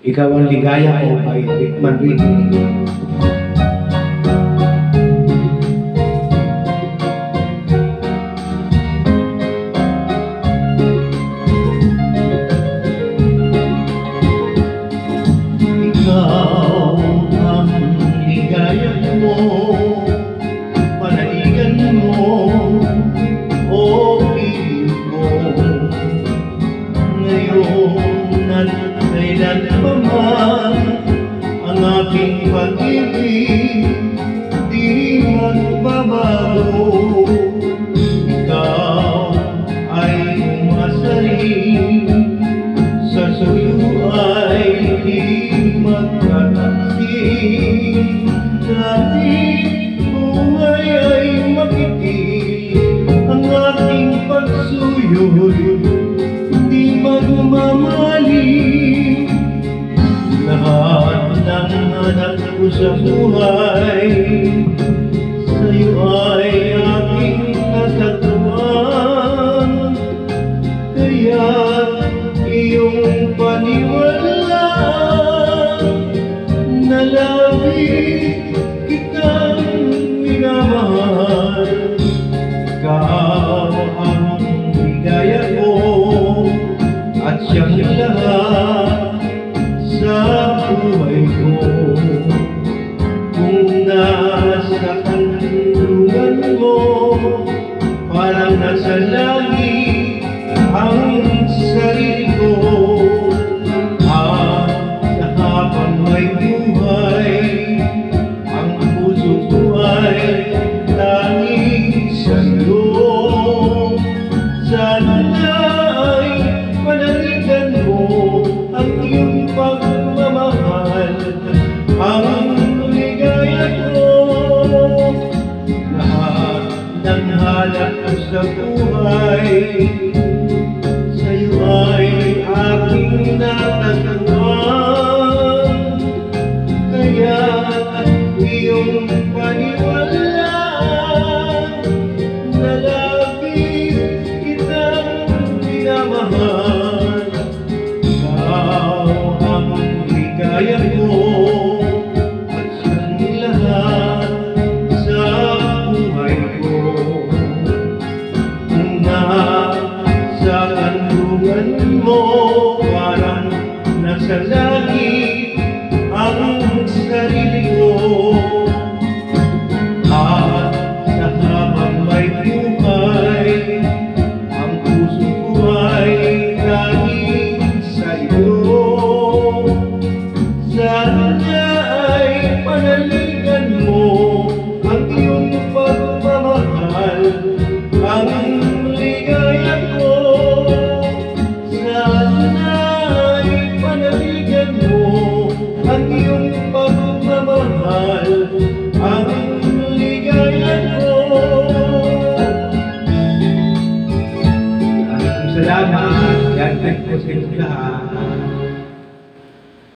Ikaw ang ligaya ko by Rickman Reed. Ikaw ang ligaya mo, panaligan mo, o piling ko. Ngayon at kailan pa man, ang aking pag-ibig di magbabago. Ikaw ay umasaling, sa suyo ay di magkakasin. Dahil buhay ay makitig, ang ating pagsuyo'y di magmamali. Lahat ng hanap ko sa buhay, sa'yo ay aking natatuan. Kaya iyong paniwala na labis kitang minamahal. Ikaw ang ligaya ko at siyang lahat sa buhay ko. Kung nasa kanlungan mo, parang nasa langit ang sarili ko. Sa habang may buhay, ang puso ko ay tanging sa'yo. Sana ay panaligan mo ang iyong pagmamahal, ang ligaya ko. Lahat ng hanap ko sa buhay, sa'yo ay aking natatuan. Kaya iyong paniwala na labis kitang minamahal. Ikaw ang ligaya ko at siyang lahat sa buhay ko. Kung nasa kanlungan mo, parang nasa